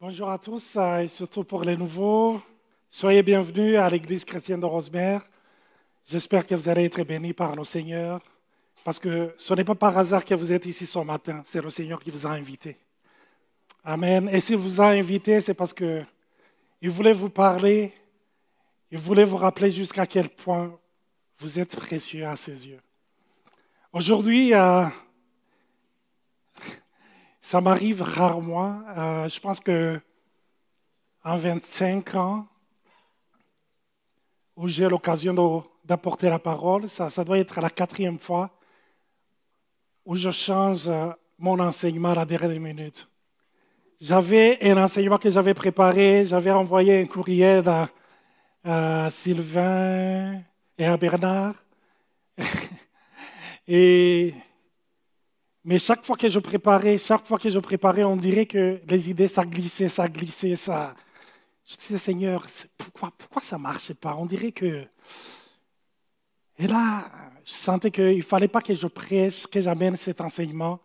Bonjour à tous et surtout pour les nouveaux. Soyez bienvenus à l'Église chrétienne de Rosemère. J'espère que vous allez être bénis par le Seigneur parce que ce n'est pas par hasard que vous êtes ici ce matin. C'est le Seigneur qui vous a invité. Amen. Et s'il vous a invité, c'est parce qu'il voulait vous parler, il voulait vous rappeler jusqu'à quel point vous êtes précieux à ses yeux. Aujourd'hui, ça m'arrive rarement. Je pense qu'en 25 ans, où j'ai l'occasion d'apporter la parole, ça doit être la 4e fois où je change mon enseignement à la dernière minute. J'avais un enseignement que j'avais préparé, j'avais envoyé un courriel à Sylvain et à Bernard. Mais chaque fois que je préparais, on dirait que les idées, ça glissait. Je disais, Seigneur, pourquoi ça ne marchait pas? On dirait que... Et là, je sentais qu'il ne fallait pas que je prêche, que j'amène cet enseignement.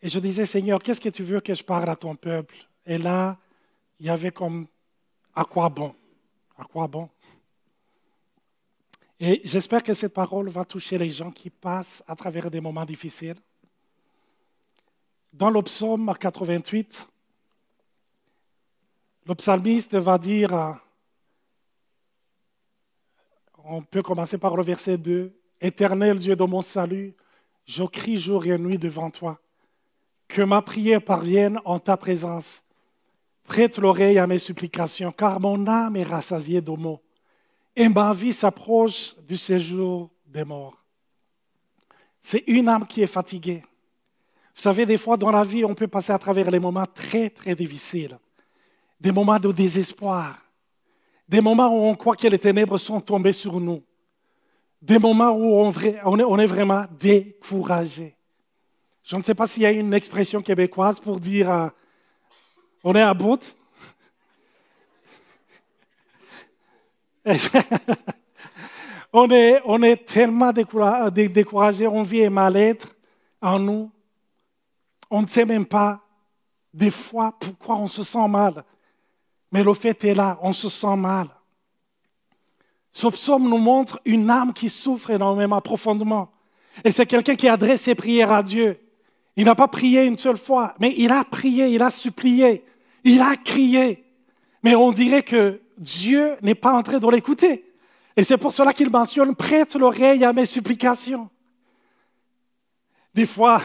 Et je disais, Seigneur, qu'est-ce que tu veux que je parle à ton peuple? Et là, il y avait comme, à quoi bon? À quoi bon? Et j'espère que cette parole va toucher les gens qui passent à travers des moments difficiles. Dans le psaume 88, le psalmiste va dire, on peut commencer par le verset 2, « Éternel Dieu de mon salut, je crie jour et nuit devant toi. Que ma prière parvienne en ta présence. Prête l'oreille à mes supplications, car mon âme est rassasiée de maux, et ma vie s'approche du séjour des morts. » C'est une âme qui est fatiguée. Vous savez, des fois dans la vie, on peut passer à travers les moments très, très difficiles. Des moments de désespoir. Des moments où on croit que les ténèbres sont tombées sur nous. Des moments où on est vraiment découragé. Je ne sais pas s'il y a une expression québécoise pour dire on est à bout. On est tellement découragé, on vit un mal-être en nous. On ne sait même pas des fois pourquoi on se sent mal. Mais le fait est là, on se sent mal. Ce psaume nous montre une âme qui souffre énormément, profondément. Et c'est quelqu'un qui adresse ses prières à Dieu. Il n'a pas prié une seule fois, mais il a prié, il a supplié, il a crié. Mais on dirait que Dieu n'est pas en train de l'écouter. Et c'est pour cela qu'il mentionne « Prête l'oreille à mes supplications ». Des fois,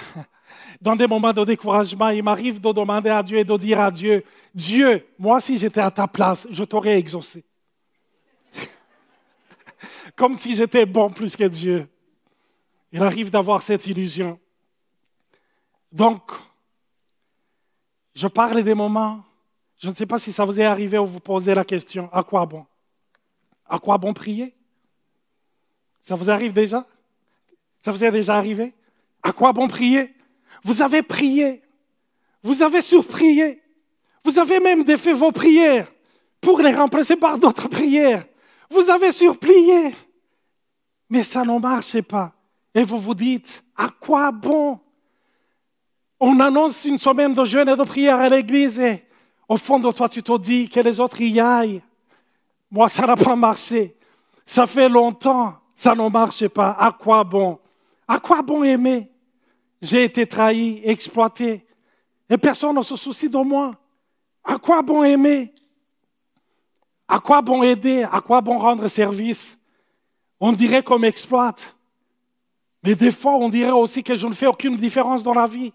dans des moments de découragement, il m'arrive de demander à Dieu et de dire à Dieu, « Dieu, moi si j'étais à ta place, je t'aurais exaucé. » Comme si j'étais bon plus que Dieu. Il arrive d'avoir cette illusion. Donc, je parle des moments, je ne sais pas si ça vous est arrivé où vous posez la question, à quoi bon? À quoi bon prier? Ça vous arrive déjà? Ça vous est déjà arrivé? À quoi bon prier? Vous avez prié, vous avez surprié, vous avez même défait vos prières pour les remplacer par d'autres prières. Vous avez surplié, mais ça ne marchait pas. Et vous vous dites, à quoi bon? On annonce une semaine de jeûne et de prière à l'église et au fond de toi, tu te dis que les autres y aillent. Moi, ça n'a pas marché. Ça fait longtemps, ça ne marchait pas. À quoi bon? À quoi bon aimer? J'ai été trahi, exploité, et personne ne se soucie de moi. À quoi bon aimer? À quoi bon aider? À quoi bon rendre service? On dirait qu'on m'exploite. Mais des fois, on dirait aussi que je ne fais aucune différence dans la vie.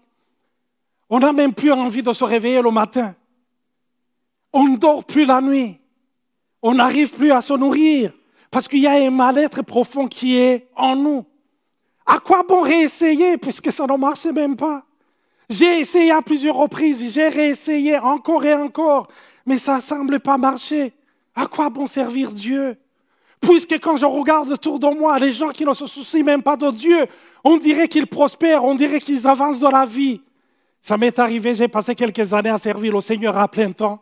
On n'a même plus envie de se réveiller le matin. On ne dort plus la nuit. On n'arrive plus à se nourrir parce qu'il y a un mal-être profond qui est en nous. À quoi bon réessayer puisque ça ne marchait même pas? J'ai essayé à plusieurs reprises, j'ai réessayé encore et encore, mais ça ne semble pas marcher. À quoi bon servir Dieu? Puisque quand je regarde autour de moi, les gens qui ne se soucient même pas de Dieu, on dirait qu'ils prospèrent, on dirait qu'ils avancent dans la vie. Ça m'est arrivé, j'ai passé quelques années à servir le Seigneur à plein temps.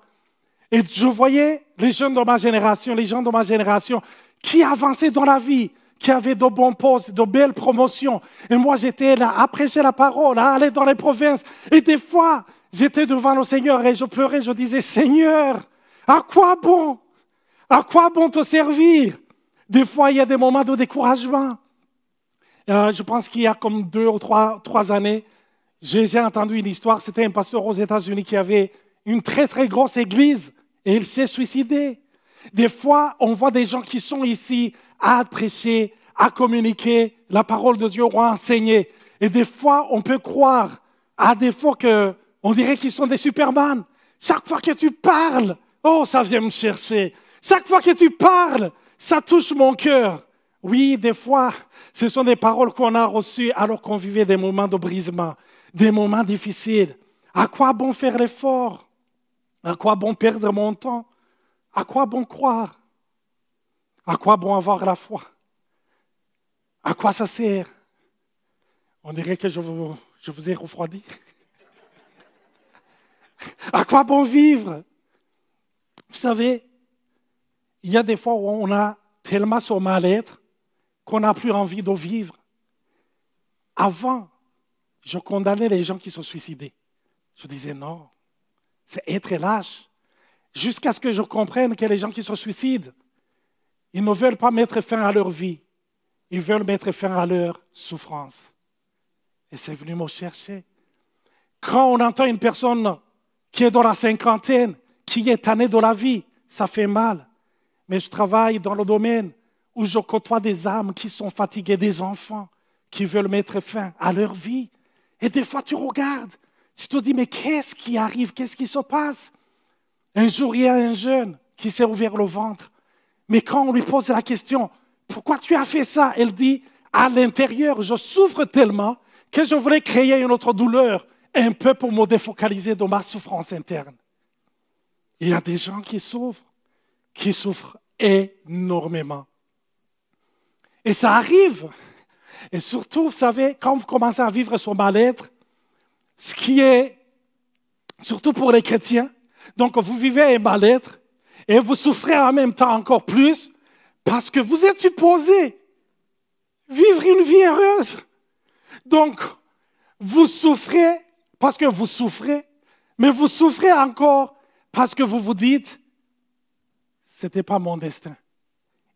Et je voyais les jeunes de ma génération, les gens de ma génération qui avançaient dans la vie, qui avaient de bons postes, de belles promotions. Et moi, j'étais là à prêcher la parole, à aller dans les provinces. Et des fois, j'étais devant le Seigneur et je pleurais, je disais, Seigneur, à quoi bon? À quoi bon te servir? Des fois, il y a des moments de découragement. Je pense qu'il y a comme 2 ou 3 années, j'ai entendu une histoire, c'était un pasteur aux États-Unis qui avait une très très grosse église et il s'est suicidé. Des fois, on voit des gens qui sont ici à prêcher, à communiquer la parole de Dieu ou à enseigner. Et des fois, on peut croire, à défaut qu'on dirait qu'ils sont des superman. Chaque fois que tu parles, oh, ça vient me chercher. Chaque fois que tu parles, ça touche mon cœur. Oui, des fois, ce sont des paroles qu'on a reçues alors qu'on vivait des moments de brisement, des moments difficiles. À quoi bon faire l'effort? À quoi bon perdre mon temps? À quoi bon croire? À quoi bon avoir la foi? À quoi ça sert? On dirait que je vous ai refroidi. À quoi bon vivre? Vous savez, il y a des fois où on a tellement son mal-être qu'on n'a plus envie de vivre. Avant, je condamnais les gens qui se suicidaient. Je disais non, c'est être lâche. Jusqu'à ce que je comprenne que les gens qui se suicident, ils ne veulent pas mettre fin à leur vie. Ils veulent mettre fin à leur souffrance. Et c'est venu me chercher. Quand on entend une personne qui est dans la cinquantaine, qui est tannée de la vie, ça fait mal. Mais je travaille dans le domaine où je côtoie des âmes qui sont fatiguées, des enfants qui veulent mettre fin à leur vie. Et des fois, tu regardes, tu te dis, mais qu'est-ce qui arrive? Qu'est-ce qui se passe? Un jour, il y a un jeune qui s'est ouvert le ventre. Mais quand on lui pose la question, pourquoi tu as fait ça? Elle dit, à l'intérieur, je souffre tellement que je voulais créer une autre douleur, un peu pour me défocaliser de ma souffrance interne. Il y a des gens qui souffrent énormément. Et ça arrive. Et surtout, vous savez, quand vous commencez à vivre son mal-être, ce qui est, surtout pour les chrétiens, donc vous vivez un mal-être et vous souffrez en même temps encore plus parce que vous êtes supposé vivre une vie heureuse. Donc, vous souffrez parce que vous souffrez, mais vous souffrez encore parce que vous vous dites, ce n'était pas mon destin.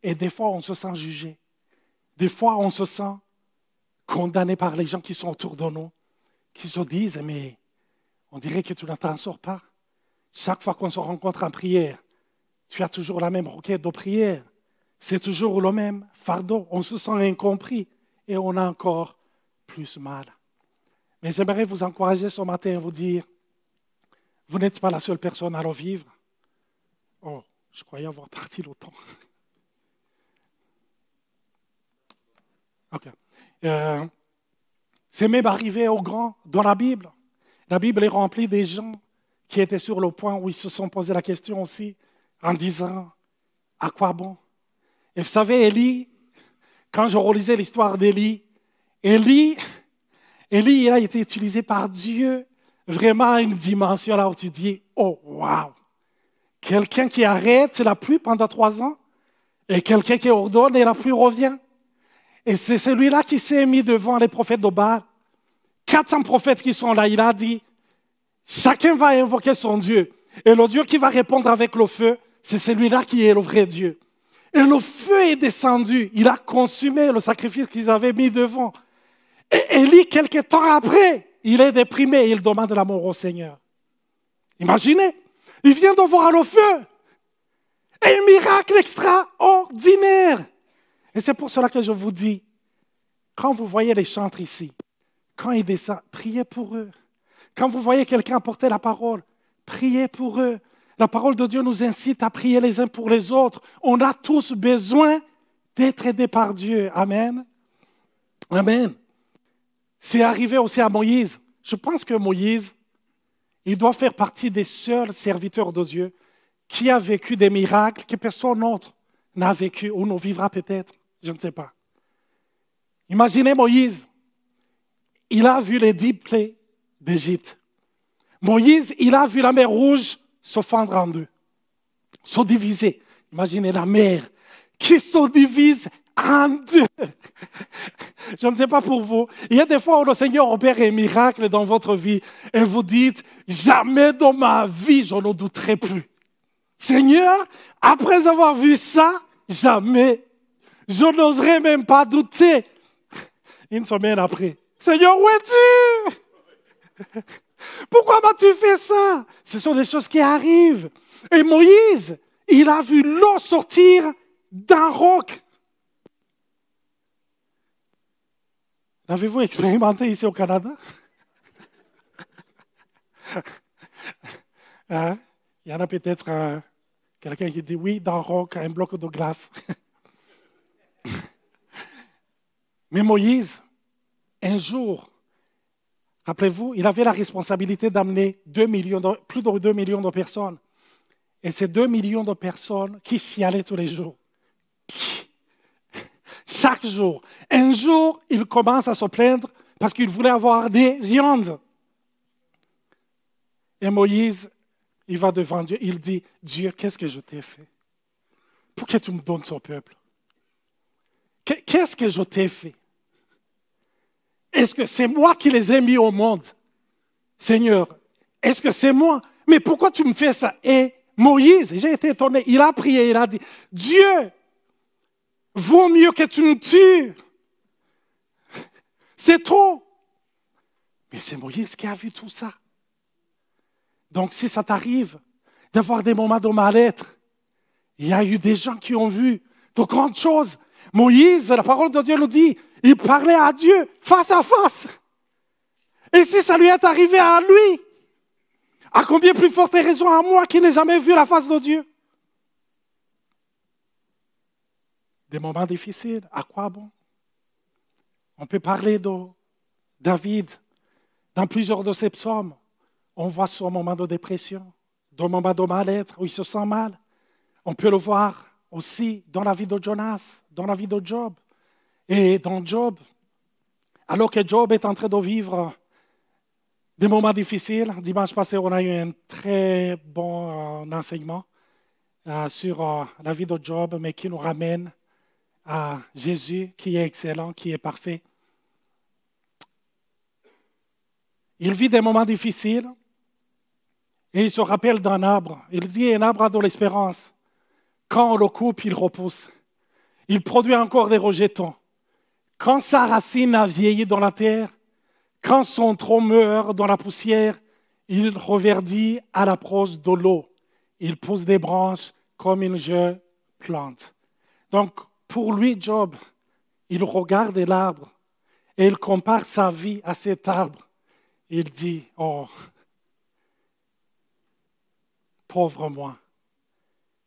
Et des fois, on se sent jugé. Des fois, on se sent condamné par les gens qui sont autour de nous, qui se disent, mais on dirait que tu ne t'en sors pas. Chaque fois qu'on se rencontre en prière, tu as toujours la même requête de prière. C'est toujours le même fardeau. On se sent incompris et on a encore plus mal. Mais j'aimerais vous encourager ce matin et vous dire, vous n'êtes pas la seule personne à le vivre. Oh, je croyais avoir parti le temps. OK. C'est même arrivé aux grands dans la Bible. La Bible est remplie des gens qui étaient sur le point où ils se sont posé la question aussi en disant, à quoi bon? Et vous savez, Élie, quand je relisais l'histoire d'Élie, Élie, il a été utilisé par Dieu vraiment à une dimension là où tu dis, oh, wow! Quelqu'un qui arrête la pluie pendant 3 ans et quelqu'un qui ordonne et la pluie revient. Et c'est celui-là qui s'est mis devant les prophètes de Baal. 400 prophètes qui sont là, il a dit, chacun va invoquer son Dieu. Et le Dieu qui va répondre avec le feu, c'est celui-là qui est le vrai Dieu. Et le feu est descendu, il a consumé le sacrifice qu'ils avaient mis devant. Et Élie, quelques temps après, il est déprimé et il demande la mort au Seigneur. Imaginez, il vient de voir le feu. Et un miracle extraordinaire. Et c'est pour cela que je vous dis, quand vous voyez les chantres ici, quand ils descendent, priez pour eux. Quand vous voyez quelqu'un apporter la parole, priez pour eux. La parole de Dieu nous incite à prier les uns pour les autres. On a tous besoin d'être aidés par Dieu. Amen. Amen. C'est arrivé aussi à Moïse. Je pense que Moïse, il doit faire partie des seuls serviteurs de Dieu qui a vécu des miracles que personne d'autre n'a vécu ou ne vivra peut-être. Je ne sais pas. Imaginez Moïse. Il a vu les 10 plaies d'Égypte. Moïse, il a vu la mer Rouge se fendre en deux, se diviser. Imaginez la mer qui se divise en deux. Je ne sais pas pour vous. Il y a des fois où le Seigneur opère un miracle dans votre vie et vous dites, jamais dans ma vie, je n'en douterai plus. Seigneur, après avoir vu ça, jamais. Je n'oserais même pas douter. Une semaine après, Seigneur, où es-tu? Pourquoi m'as-tu fait ça? Ce sont des choses qui arrivent. Et Moïse, il a vu l'eau sortir d'un roc. L'avez-vous expérimenté ici au Canada? Hein? Il y en a peut-être quelqu'un qui dit oui, d'un roc, un bloc de glace. Mais Moïse, un jour, rappelez-vous, il avait la responsabilité d'amener plus de 2 millions de personnes. Et ces 2 millions de personnes qui s'y allaient tous les jours. Chaque jour. Un jour, il commence à se plaindre parce qu'il voulait avoir des viandes. Et Moïse, il va devant Dieu, il dit, Dieu, qu'est-ce que je t'ai fait? Pour que tu me donnes ce peuple? Qu'est-ce que je t'ai fait? Est-ce que c'est moi qui les ai mis au monde? Seigneur, est-ce que c'est moi? Mais pourquoi tu me fais ça? Et Moïse, j'ai été étonné, il a prié, il a dit, Dieu, vaut mieux que tu me tues. C'est trop. Mais c'est Moïse qui a vu tout ça. Donc si ça t'arrive d'avoir des moments de mal-être, il y a eu des gens qui ont vu de grandes choses. Moïse, la parole de Dieu nous dit, il parlait à Dieu face à face. Et si ça lui est arrivé à lui, à combien plus forte raison à moi qui n'ai jamais vu la face de Dieu? Des moments difficiles, à quoi bon? On peut parler de David dans plusieurs de ses psaumes. On voit son moment de dépression, de moment de mal-être, où il se sent mal. On peut le voir aussi dans la vie de Jonas, dans la vie de Job. Et dans Job, alors que Job est en train de vivre des moments difficiles, dimanche passé, on a eu un très bon enseignement sur la vie de Job, mais qui nous ramène à Jésus, qui est excellent, qui est parfait. Il vit des moments difficiles et il se rappelle d'un arbre. Il dit, un arbre a de l'espérance. Quand on le coupe, il repousse. Il produit encore des rejetons. Quand sa racine a vieilli dans la terre, quand son tronc meurt dans la poussière, il reverdit à l'approche de l'eau. Il pousse des branches comme une jeune plante. Donc, pour lui, Job, il regarde l'arbre et il compare sa vie à cet arbre. Il dit, oh, pauvre moi,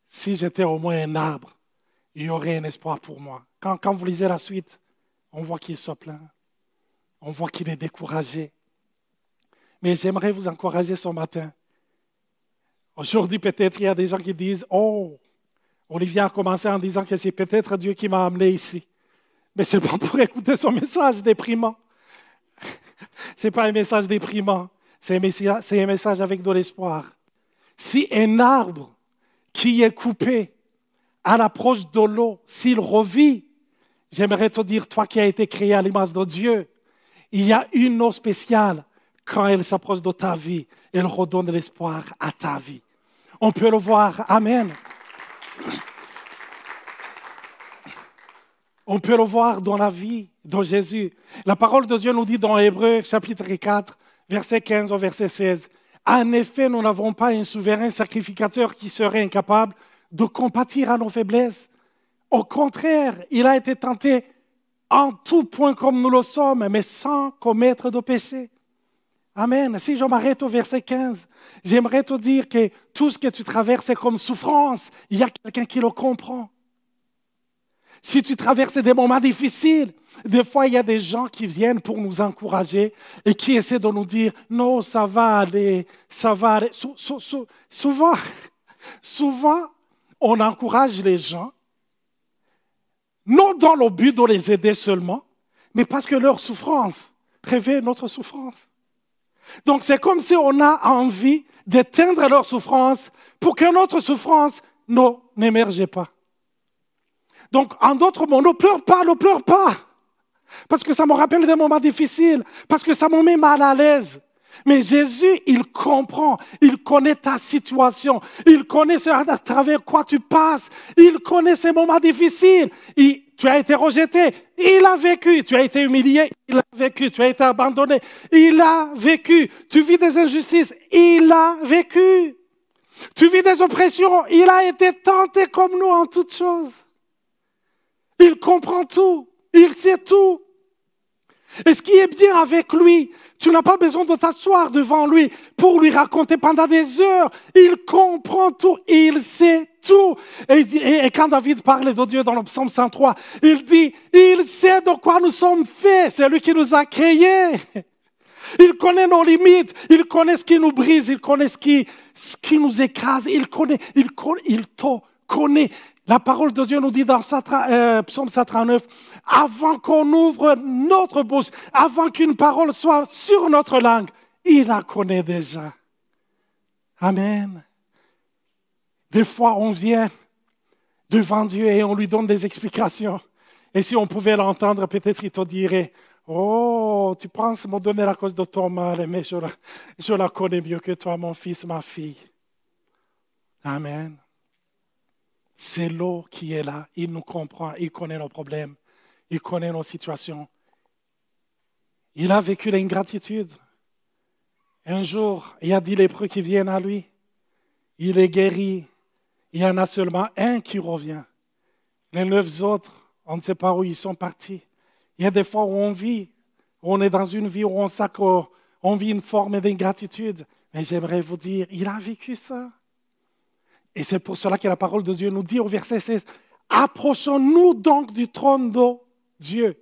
si j'étais au moins un arbre, il y aurait un espoir pour moi. Quand vous lisez la suite, on voit qu'il se plaint. On voit qu'il est découragé. Mais j'aimerais vous encourager ce matin. Aujourd'hui, peut-être, il y a des gens qui disent, oh, Olivier a commencé en disant que c'est peut-être Dieu qui m'a amené ici. Mais ce n'est pas pour écouter son message déprimant. Ce n'est pas un message déprimant. C'est un message avec de l'espoir. Si un arbre qui est coupé à l'approche de l'eau, s'il revit, j'aimerais te dire, toi qui as été créé à l'image de Dieu, il y a une eau spéciale quand elle s'approche de ta vie. Elle redonne l'espoir à ta vie. On peut le voir. Amen. On peut le voir dans la vie de Jésus. La parole de Dieu nous dit dans Hébreux, chapitre 4, verset 15 au verset 16. En effet, nous n'avons pas un souverain sacrificateur qui serait incapable de compatir à nos faiblesses. Au contraire, il a été tenté en tout point comme nous le sommes, mais sans commettre de péché. Amen. Si je m'arrête au verset 15, j'aimerais te dire que tout ce que tu traverses est comme souffrance. Il y a quelqu'un qui le comprend. Si tu traverses des moments difficiles, des fois, il y a des gens qui viennent pour nous encourager et qui essaient de nous dire « Non, ça va aller, ça va aller. » Souvent, on encourage les gens, non dans le but de les aider seulement, mais parce que leur souffrance révèle notre souffrance. Donc, c'est comme si on a envie d'éteindre leur souffrance pour que notre souffrance n'émerge pas. Donc, en d'autres mots, ne pleure pas, ne pleure pas. Parce que ça me rappelle des moments difficiles, parce que ça me met mal à l'aise. Mais Jésus, il comprend, il connaît ta situation, il connaît à travers quoi tu passes, il connaît ces moments difficiles. Tu as été rejeté, il a vécu. Tu as été humilié, il a vécu. Tu as été abandonné, il a vécu. Tu vis des injustices, il a vécu. Tu vis des oppressions, il a été tenté comme nous en toutes choses. Il comprend tout, il sait tout. Et ce qui est bien avec lui, tu n'as pas besoin de t'asseoir devant lui pour lui raconter pendant des heures. Il comprend tout, il sait tout. Et quand David parle de Dieu dans le psaume 103, il dit, il sait de quoi nous sommes faits. C'est lui qui nous a créés. Il connaît nos limites, il connaît ce qui nous brise, il connaît ce qui nous écrase, il te connaît. La parole de Dieu nous dit dans Psaume 139, avant qu'on ouvre notre bouche, avant qu'une parole soit sur notre langue, il la connaît déjà. Amen. Des fois, on vient devant Dieu et on lui donne des explications. Et si on pouvait l'entendre, peut-être il te dirait, oh, tu penses me donner la cause de ton mal, mais je la connais mieux que toi, mon fils, ma fille. Amen. C'est l'eau qui est là. Il nous comprend, il connaît nos problèmes, il connaît nos situations. Il a vécu l'ingratitude. Un jour, il y a 10 lépreux qui viennent à lui. Il est guéri. Il y en a seulement un qui revient. Les 9 autres, on ne sait pas où ils sont partis. Il y a des fois où on est dans une vie où on sait qu'on vit une forme d'ingratitude. Mais j'aimerais vous dire, il a vécu ça. Et c'est pour cela que la parole de Dieu nous dit au verset 16, « Approchons-nous donc du trône de Dieu. »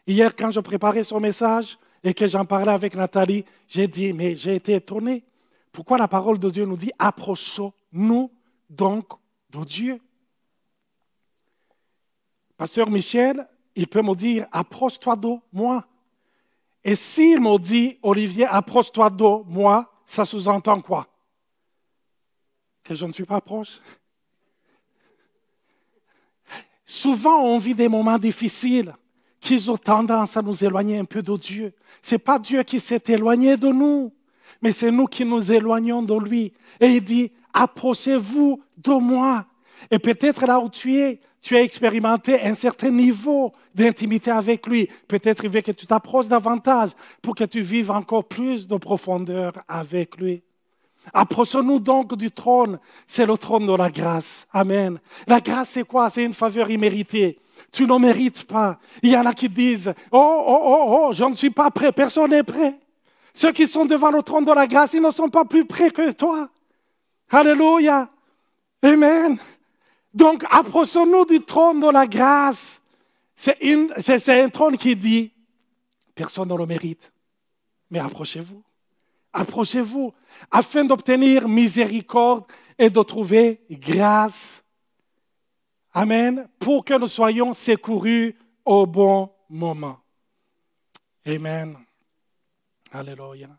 Hier, quand je préparais ce message et que j'en parlais avec Nathalie, j'ai dit, mais j'ai été étonné. Pourquoi la parole de Dieu nous dit, « Approchons-nous donc de Dieu. » Pasteur Michel, il peut me dire, « Approche-toi de moi. » Et s'il me dit, « Olivier, approche-toi de moi », ça sous-entend quoi? Que je ne suis pas proche. Souvent, on vit des moments difficiles qui ont tendance à nous éloigner un peu de Dieu. Ce n'est pas Dieu qui s'est éloigné de nous, mais c'est nous qui nous éloignons de lui. Et il dit, approchez-vous de moi. Et peut-être là où tu as expérimenté un certain niveau d'intimité avec lui. Peut-être il veut que tu t'approches davantage pour que tu vives encore plus de profondeur avec lui. Approchons-nous donc du trône, c'est le trône de la grâce. Amen. La grâce, c'est quoi? C'est une faveur imméritée. Tu ne mérites pas. Il y en a qui disent, oh, je ne suis pas prêt, personne n'est prêt. Ceux qui sont devant le trône de la grâce, ils ne sont pas plus prêts que toi. Alléluia. Amen. Donc, approchons-nous du trône de la grâce. C'est un trône qui dit, personne ne le mérite, mais approchez-vous. Approchez-vous afin d'obtenir miséricorde et de trouver grâce. Amen. Pour que nous soyons secourus au bon moment. Amen. Alléluia.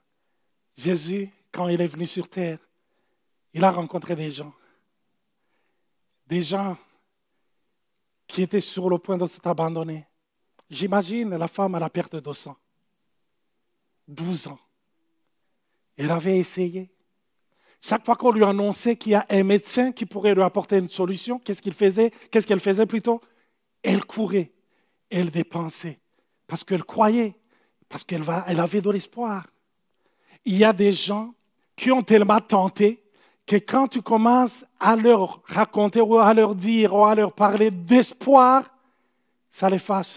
Jésus, quand il est venu sur terre, il a rencontré des gens. Des gens qui étaient sur le point de s'abandonner. J'imagine la femme à la perte de sang. 12 ans. Elle avait essayé. Chaque fois qu'on lui annonçait qu'il y a un médecin qui pourrait lui apporter une solution, qu'est-ce qu'elle faisait plutôt? Elle courait, elle dépensait, parce qu'elle croyait, parce qu'elle avait de l'espoir. Il y a des gens qui ont tellement tenté que quand tu commences à leur raconter ou à leur dire ou à leur parler d'espoir, ça les fâche.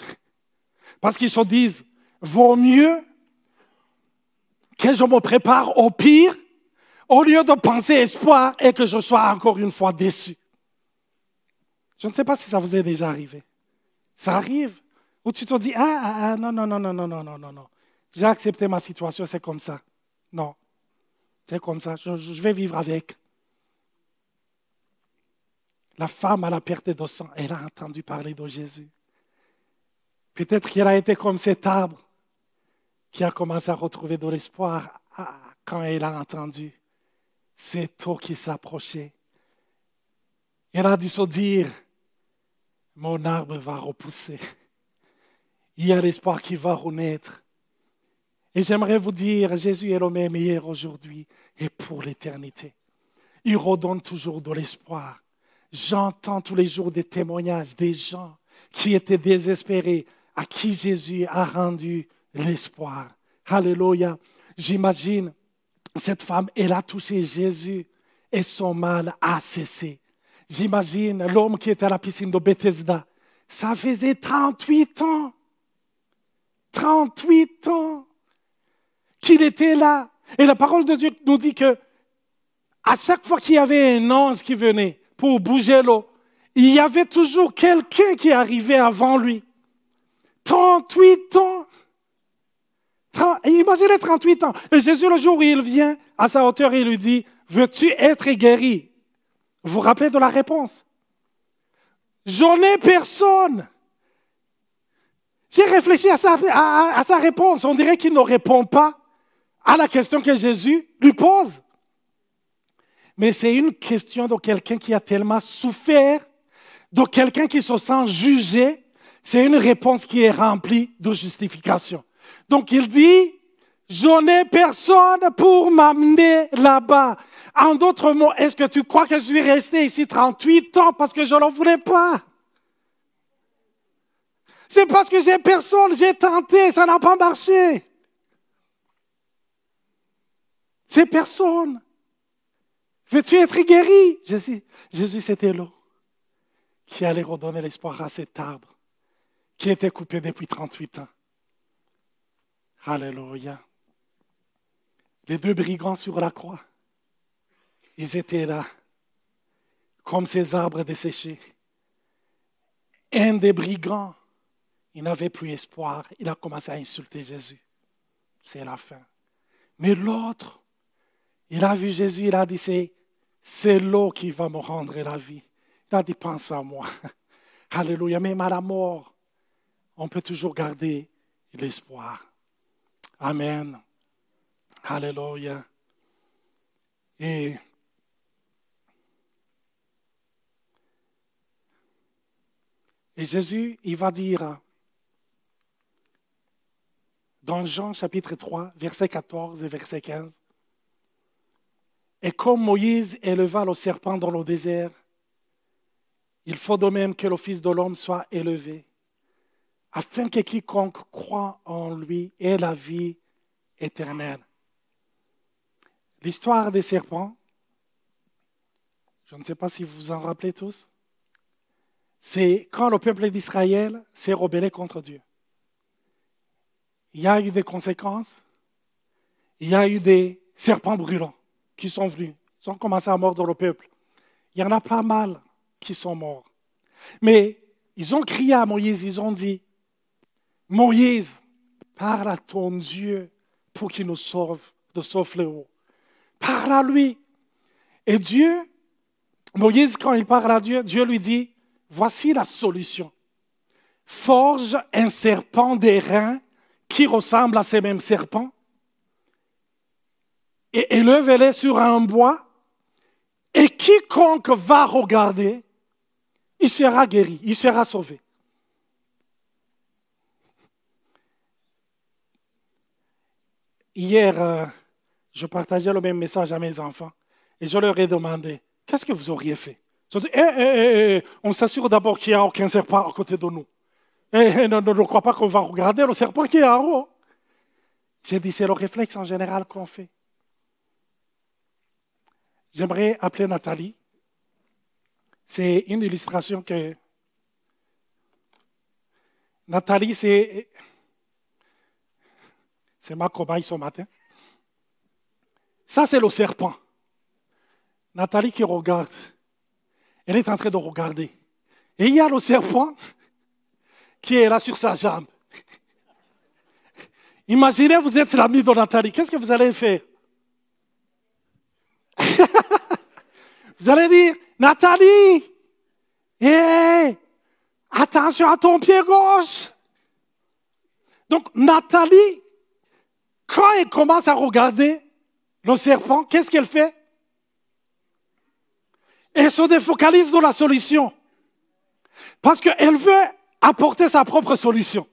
Parce qu'ils se disent, vaut mieux que je me prépare au pire, au lieu de penser espoir et que je sois encore une fois déçu. Je ne sais pas si ça vous est déjà arrivé. Ça arrive. Où tu te dis, non. J'ai accepté ma situation, c'est comme ça. Non, c'est comme ça, je vais vivre avec. La femme à la perte de sang, elle a entendu parler de Jésus. Peut-être qu'elle a été comme cet arbre qui a commencé à retrouver de l'espoir quand elle a entendu cette eau qui s'approchait. Elle a dû se dire, mon arbre va repousser. Il y a l'espoir qui va renaître. Et j'aimerais vous dire, Jésus est le même hier, aujourd'hui et pour l'éternité. Il redonne toujours de l'espoir. J'entends tous les jours des témoignages des gens qui étaient désespérés, à qui Jésus a rendu l'espoir. Alléluia. J'imagine, cette femme, elle a touché Jésus et son mal a cessé. J'imagine l'homme qui était à la piscine de Bethesda. Ça faisait 38 ans. 38 ans qu'il était là. Et la parole de Dieu nous dit que à chaque fois qu'il y avait un ange qui venait pour bouger l'eau, il y avait toujours quelqu'un qui arrivait avant lui. 38 ans. Imaginez 38 ans. Et Jésus, le jour où il vient à sa hauteur, il lui dit, veux-tu être guéri? Vous vous rappelez de la réponse? Je n'ai personne. J'ai réfléchi à sa réponse. On dirait qu'il ne répond pas à la question que Jésus lui pose. Mais c'est une question de quelqu'un qui a tellement souffert, de quelqu'un qui se sent jugé. C'est une réponse qui est remplie de justification. Donc il dit, je n'ai personne pour m'amener là-bas. En d'autres mots, est-ce que tu crois que je suis resté ici 38 ans parce que je ne le voulais pas? C'est parce que j'ai personne, j'ai tenté, ça n'a pas marché. J'ai personne. Veux-tu être guéri? Jésus, c'était l'eau qui allait redonner l'espoir à cet arbre qui était coupé depuis 38 ans. Alléluia. Les deux brigands sur la croix, ils étaient là, comme ces arbres desséchés. Un des brigands, il n'avait plus espoir. Il a commencé à insulter Jésus. C'est la fin. Mais l'autre, il a vu Jésus, il a dit, c'est l'eau qui va me rendre la vie. Il a dit, pense à moi. Alléluia. Même à la mort, on peut toujours garder l'espoir. Amen. Alléluia. Et Jésus, il va dire dans Jean chapitre 3, verset 14 et verset 15, et comme Moïse éleva le serpent dans le désert, il faut de même que le Fils de l'homme soit élevé, afin que quiconque croit en lui ait la vie éternelle. L'histoire des serpents, je ne sais pas si vous vous en rappelez tous, c'est quand le peuple d'Israël s'est rebellé contre Dieu. Il y a eu des conséquences, il y a eu des serpents brûlants qui sont venus, ils ont commencé à mordre le peuple. Il y en a pas mal qui sont morts. Mais ils ont crié à Moïse, ils ont dit, Moïse, parle à ton Dieu pour qu'il nous sauve de ce fléau. Parle à lui. Et Dieu, Moïse, quand il parle à Dieu, Dieu lui dit, voici la solution. Forge un serpent d'airain qui ressemble à ces mêmes serpents et élève-les sur un bois et quiconque va regarder, il sera guéri, il sera sauvé. Hier, je partageais le même message à mes enfants et je leur ai demandé, qu'est-ce que vous auriez fait? Ils ont dit, on s'assure d'abord qu'il n'y a aucun serpent à côté de nous. Ne crois pas qu'on va regarder le serpent qui est en haut. J'ai dit, c'est le réflexe en général qu'on fait. J'aimerais appeler Nathalie. C'est une illustration que... Nathalie, c'est ma cobaye ce matin. Ça, c'est le serpent. Nathalie qui regarde. Elle est en train de regarder. Et il y a le serpent qui est là sur sa jambe. Imaginez, vous êtes l'ami de Nathalie. Qu'est-ce que vous allez faire? Vous allez dire, Nathalie, attention à ton pied gauche. Donc, Nathalie, quand elle commence à regarder le serpent, qu'est-ce qu'elle fait? Elle se défocalise de la solution. Parce qu'elle veut apporter sa propre solution.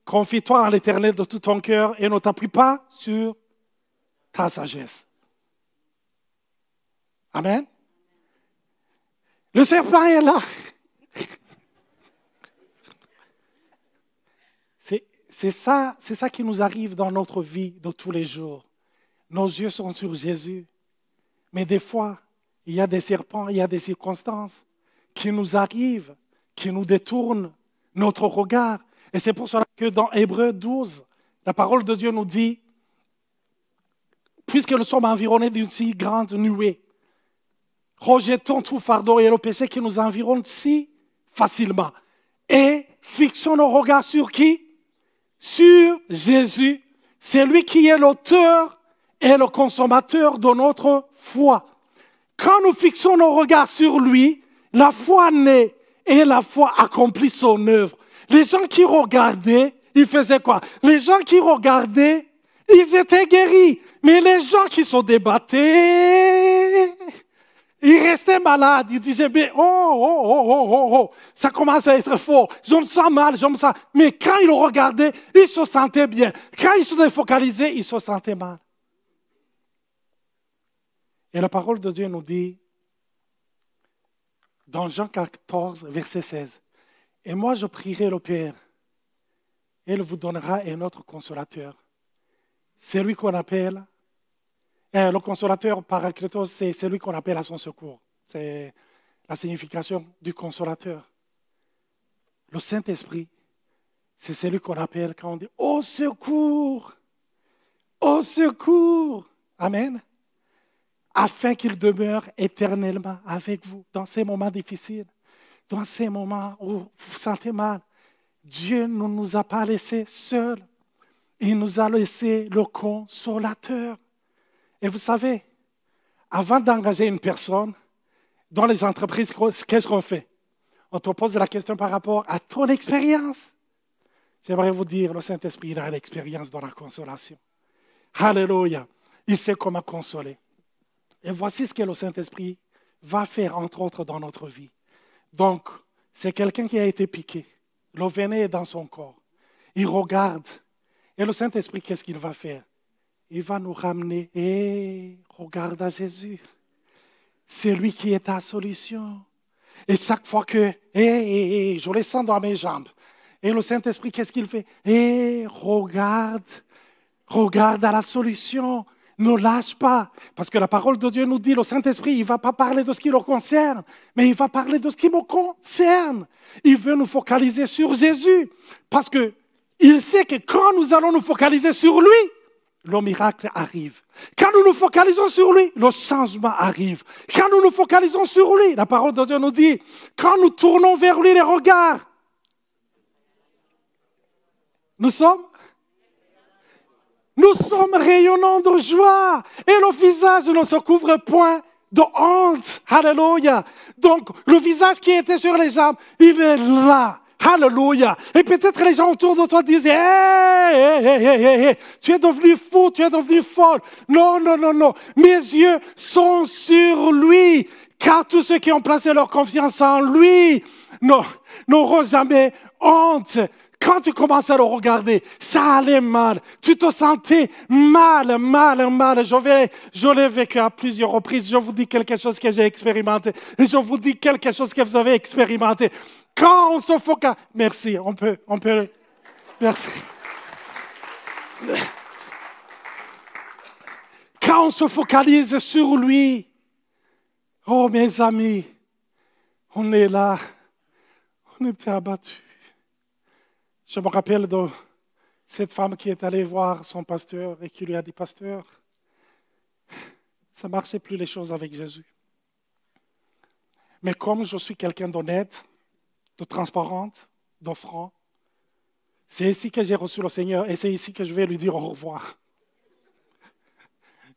Confie-toi en l'Éternel de tout ton cœur et ne t'appuie pas sur ta sagesse. Amen. Le serpent est là. C'est ça qui nous arrive dans notre vie de tous les jours. Nos yeux sont sur Jésus. Mais des fois, il y a des serpents, il y a des circonstances qui nous arrivent, qui nous détournent notre regard. Et c'est pour cela que dans Hébreux 12, la parole de Dieu nous dit, puisque nous sommes environnés d'une si grande nuée, rejetons tout fardeau et le péché qui nous environne si facilement. Et fixons nos regards sur qui? Sur Jésus. C'est lui qui est l'auteur et le consommateur de notre foi. Quand nous fixons nos regards sur lui, la foi naît et la foi accomplit son œuvre. Les gens qui regardaient, ils faisaient quoi? Les gens qui regardaient, ils étaient guéris. Mais les gens qui se débattaient, ils restaient malades. Ils disaient, mais ça commence à être fort. Je me sens mal, je me sens... Mais quand ils regardaient, ils se sentaient bien. Quand ils se défocalisaient, ils se sentaient mal. Et la parole de Dieu nous dit, dans Jean 14, verset 16, « Et moi je prierai le Père, et il vous donnera un autre consolateur. » C'est lui qu'on appelle, le consolateur Paraclétos, c'est celui qu'on appelle à son secours. C'est la signification du consolateur. Le Saint-Esprit, c'est celui qu'on appelle quand on dit « Au secours! Au secours! » Amen. Afin qu'il demeure éternellement avec vous dans ces moments difficiles, dans ces moments où vous vous sentez mal. Dieu ne nous a pas laissés seuls. Il nous a laissé le consolateur. Et vous savez, avant d'engager une personne dans les entreprises, qu'est-ce qu'on fait? On te pose la question par rapport à ton expérience. J'aimerais vous dire, le Saint-Esprit a l'expérience dans la consolation. Alléluia. Il sait comment consoler. Et voici ce que le Saint-Esprit va faire, entre autres, dans notre vie. Donc, c'est quelqu'un qui a été piqué. Le venin est dans son corps. Il regarde. Et le Saint-Esprit, qu'est-ce qu'il va faire? Il va nous ramener. Et regarde à Jésus. C'est lui qui est ta solution. Et chaque fois que, je le sens dans mes jambes. Et le Saint-Esprit, qu'est-ce qu'il fait? Regarde à la solution. Ne lâche pas, parce que la parole de Dieu nous dit, le Saint-Esprit, il ne va pas parler de ce qui le concerne, mais il va parler de ce qui me concerne. Il veut nous focaliser sur Jésus, parce qu'il sait que quand nous allons nous focaliser sur lui, le miracle arrive. Quand nous nous focalisons sur lui, le changement arrive. Quand nous nous focalisons sur lui, la parole de Dieu nous dit, quand nous tournons vers lui les regards, nous sommes rayonnants de joie et le visage ne se couvre point de honte. Alléluia. Donc, le visage qui était sur les jambes, il est là. Alléluia. Et peut-être les gens autour de toi disaient, tu es devenu fou, tu es devenu folle. Non. Mes yeux sont sur lui. Car tous ceux qui ont placé leur confiance en lui n'auront jamais honte. Quand tu commences à le regarder, ça allait mal. Tu te sentais mal. Je l'ai vécu à plusieurs reprises. Je vous dis quelque chose que j'ai expérimenté. Et je vous dis quelque chose que vous avez expérimenté. Quand on se focalise... Merci, on peut... Merci. Quand on se focalise sur lui, oh mes amis, on est là. On était abattus. Je me rappelle de cette femme qui est allée voir son pasteur et qui lui a dit, pasteur, ça ne marchait plus les choses avec Jésus. Mais comme je suis quelqu'un d'honnête, de transparente, d'offrant, c'est ici que j'ai reçu le Seigneur et c'est ici que je vais lui dire au revoir.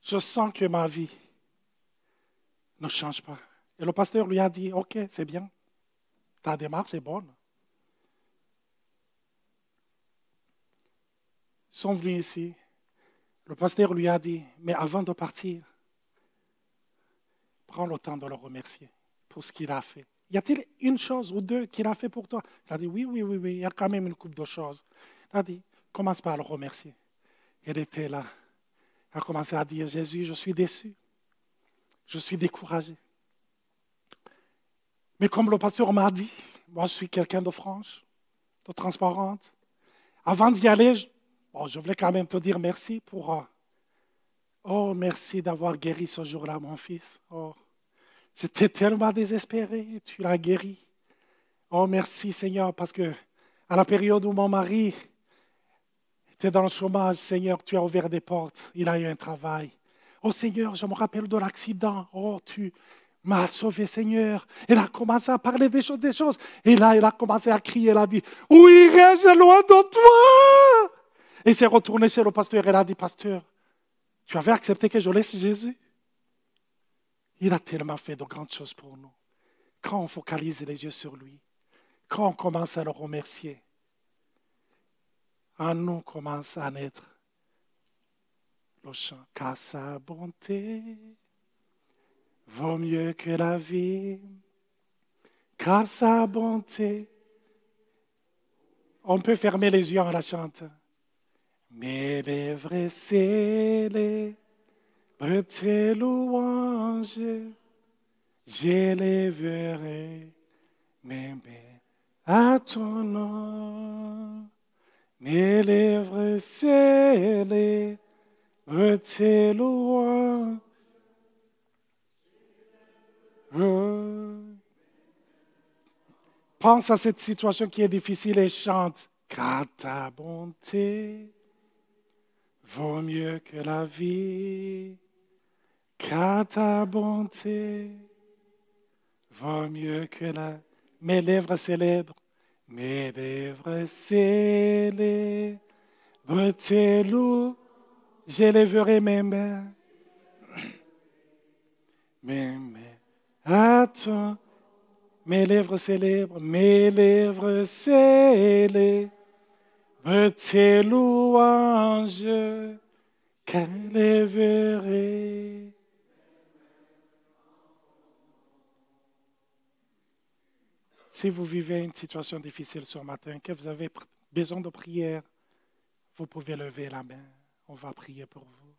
Je sens que ma vie ne change pas. Et le pasteur lui a dit, ok, c'est bien, ta démarche est bonne. Ils sont venus ici. Le pasteur lui a dit, mais avant de partir, prends le temps de le remercier. pour ce qu'il a fait? Y a-t-il une chose ou deux qu'il a fait pour toi? Il a dit, oui, il y a quand même une couple de choses. Il a dit, commence par le remercier. Elle était là. Elle a commencé à dire, Jésus, je suis déçu. Je suis découragé. Mais comme le pasteur m'a dit, moi je suis quelqu'un de franche, de transparente. Avant d'y aller, je voulais quand même te dire merci pour... merci d'avoir guéri ce jour-là, mon fils. J'étais tellement désespéré, tu l'as guéri. Merci Seigneur, parce que à la période où mon mari était dans le chômage, Seigneur, tu as ouvert des portes, il a eu un travail. Seigneur, je me rappelle de l'accident. Tu m'as sauvé, Seigneur. Elle a commencé à parler des choses. Et là, elle a commencé à crier, elle a dit, où irai-je loin de toi? Et s'est retournée chez le pasteur, elle a dit, pasteur, tu avais accepté que je laisse Jésus? Il a tellement fait de grandes choses pour nous. Quand on focalise les yeux sur lui, quand on commence à le remercier, en nous commence à naître le chant. Car sa bonté vaut mieux que la vie. Car sa bonté. On peut fermer les yeux en la chantant. Mes lèvres scellées, tes louanges, j'élèverai mes mains à ton nom. Mes lèvres scellées, tes louanges. Pense à cette situation qui est difficile et chante. Car ta bonté vaut mieux que la vie. Car ta bonté vaut mieux que la... Mes lèvres célèbres, mes lèvres célèbres, tes loups, j'élèverai mes mains. Mes mains, attends, mes lèvres célèbres, tes louanges, qu'élèverai. Si vous vivez une situation difficile ce matin, que vous avez besoin de prière, vous pouvez lever la main. On va prier pour vous.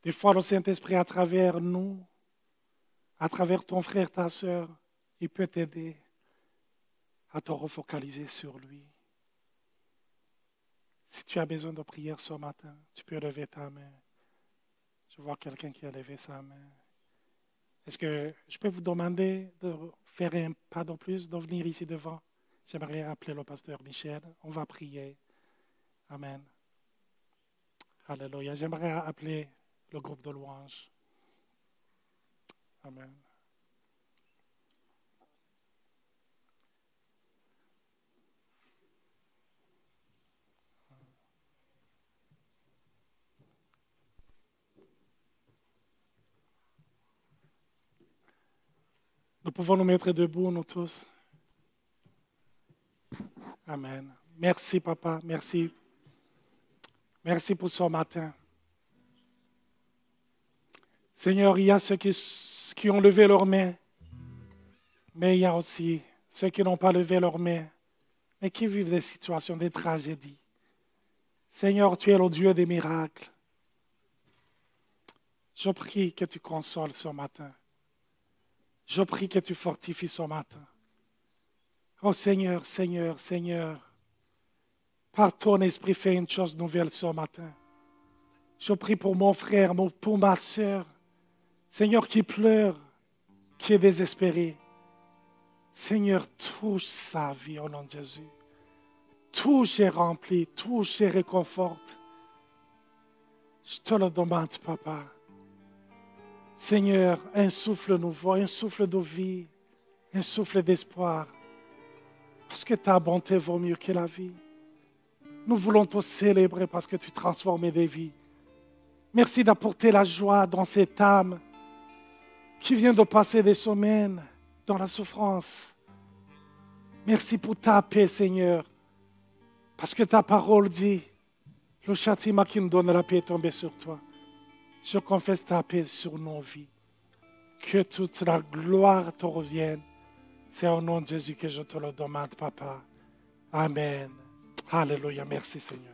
Des fois, le Saint-Esprit, à travers nous, à travers ton frère, ta sœur, il peut t'aider à te refocaliser sur lui. Si tu as besoin de prière ce matin, tu peux lever ta main. Je vois quelqu'un qui a levé sa main. Est-ce que je peux vous demander de faire un pas de plus, de venir ici devant? J'aimerais appeler le pasteur Michel. On va prier. Amen. Alléluia. J'aimerais appeler le groupe de louanges. Amen. Nous pouvons nous mettre debout, nous tous. Amen. Merci, papa. Merci. Merci pour ce matin. Seigneur, il y a ceux qui ont levé leurs mains, mais il y a aussi ceux qui n'ont pas levé leurs mains, mais qui vivent des situations, des tragédies. Seigneur, tu es le Dieu des miracles. Je prie que tu consoles ce matin. Je prie que tu fortifies ce matin. Oh Seigneur, Seigneur, Seigneur, par ton esprit, fais une chose nouvelle ce matin. Je prie pour mon frère, pour ma soeur. Seigneur, qui pleure, qui est désespéré. Seigneur, touche sa vie au nom de Jésus. Touche et remplis, touche et réconforte. Je te le demande, papa. Seigneur, un souffle nouveau, un souffle de vie, un souffle d'espoir. Parce que ta bonté vaut mieux que la vie. Nous voulons te célébrer parce que tu transformes des vies. Merci d'apporter la joie dans cette âme qui vient de passer des semaines dans la souffrance. Merci pour ta paix, Seigneur. Parce que ta parole dit, le châtiment qui nous donne la paix est tombé sur toi. Je confesse ta paix sur nos vies. Que toute la gloire te revienne. C'est au nom de Jésus que je te le demande, Papa. Amen. Alléluia. Merci, Seigneur.